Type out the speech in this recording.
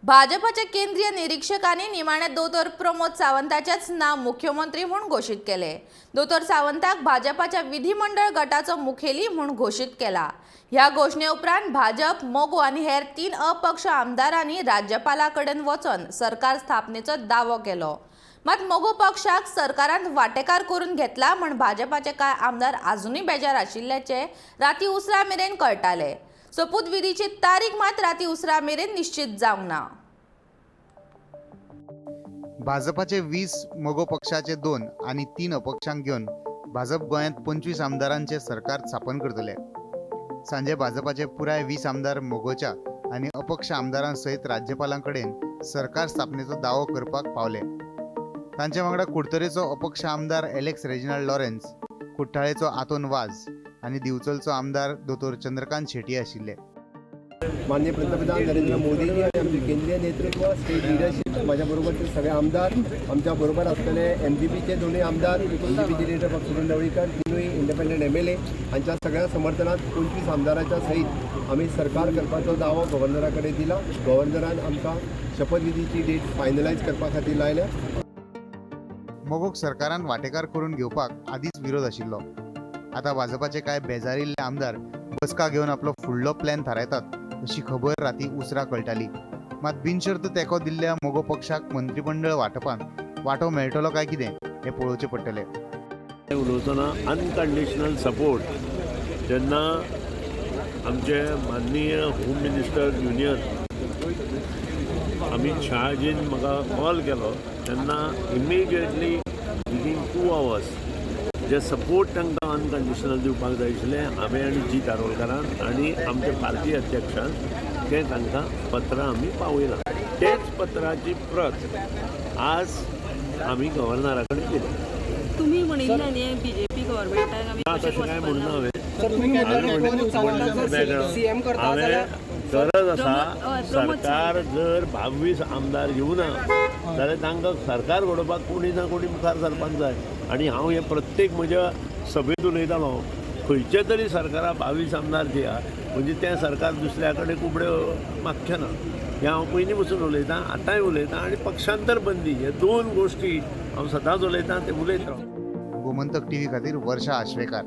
भाजपाच्या केंद्रीय निरीक्षकांनी निमाणे दोतोर प्रमोद सावंताचेच नाव मुख्यमंत्री म्हणून घोषित केले। दोतोर सावंताक भाजपाच्या विधिमंडळ गटाचो मुखेली म्हणून घोषित केला। ह्या घोषणे उपरांत भाजप, मोगो आणि हेर 3 अपक्ष आमदारांनी राज्यपालाकडेन वचून सरकार स्थापनेचो दावो केलो। मात मोगो पक्षाक सरकारांत वांटेकार करून घेतला म्हण भाजपाचे कांय आमदार अजूनही बेजार आशिल्ल्याचे राती उसरा मेरेन कळटाले। सोपूतविधीची तारीख मात राती उसरा मेरेन निश्चित जावंक ना। भाजपाचे 20 मोगो पक्षाचे 2 आणि 3 अपक्षांक घेऊन भाजप गोंयांत 25 आमदारांचे सरकार स्थापन करतले। सांजे भाजपाचे पुराय 20 आमदार मोगोच्या आणि अपक्ष आमदारांसयत राज्यपालांकडेन सरकार स्थापनेचो दावो करपाक पावले। तांचे वांगडा कुडतरेचो अपक्ष आमदार एलेक्स रेजिनाल्ड लॉरेन्स, कुट्टाळेचो आतोन वाज आणि दिवचलचो आमदार दोतोर चंद्रकांत शेट्टी आशिल्ले। माननीय पंतप्रधान नरेंद्र मोदीजी आणि आमचे केंद्रीय नेतृत्व, स्टेट लिडरशिप, माझ्या बरोबरचे सगळे आमदार, आमच्या बरोबर असलेले MGPचे दोन्ही आमदार, MGPचे लीडर सुनील ढवळीकर, तिनूय इंडिपेंडंट MLA हांच्या सगळ्या समर्थनात 25 आमदारांच्या सहित आम्ही सरकार करपाचो दावो गव्हर्नराकडे दिला। गव्हर्नरान आमकां शपथविधीची डेट फायनलायज करपा खातीर लायल्या। मोगोक सरकारान वांटेकार करून घेवपाक आदींच विरोध आशिल्लो। आता भाजपाचे कांय बेजारिल्ले आमदार बसका घेवन आपलो फुडलो प्लॅन थारायतात अशी खबर राती उसरा कळटाली। मात बिनशर्त तेंको दिल्ल्या मोगो पक्षाक मंत्रिमंडळ वांटपान वांटो मेळटलो काय कितें हें पळोवचें पडटलें। उलयतना अनकंडिशनल सपोर्ट जेन्ना आमचे माननीय होम मिनिस्टर युनियन अमित शहाजीन म्हाका कॉल केलो तेन्ना इमिजिएटली विदीन 2 hours जे सपोर्ट तांकां अनकंडिशनल दिवपाक जाय आशिल्लें हांवें आनी जी कारोलकरान आनी आमचे पार्टी अध्यक्षान तें तांकां पत्र आमी पावयलां। तेच पत्राची प्रत आज आमी गव्हर्नरा कडेन दिली। तुम्ही म्हणिल्लें न्ही BJP गव्हर्नमेंटाक आमी तशें कांय म्हणना हांवें गरज आसा सरकार जर 22 आमदार घेवना जाल्यार तांकां सरकार घडोवपाक कोणी ना कोणी मुखार सरपाक जाय। आनी हांव हे प्रत्येक म्हज्या सभेत उलयतालो खंयचे तरी सरकाराक 22 आमदार दिया म्हणजे तें सरकार दुसऱ्या कडेन कुबड्यो मागचें ना। हें हांव पयलीं पसून उलयतां, आतांय उलयतां आनी पक्षांतर बंदी हे 2 गोश्टी हांव सदांच उलयतां, ते उलयत रावतां। गोमंतक TV खातीर वर्षा आश्वेकार।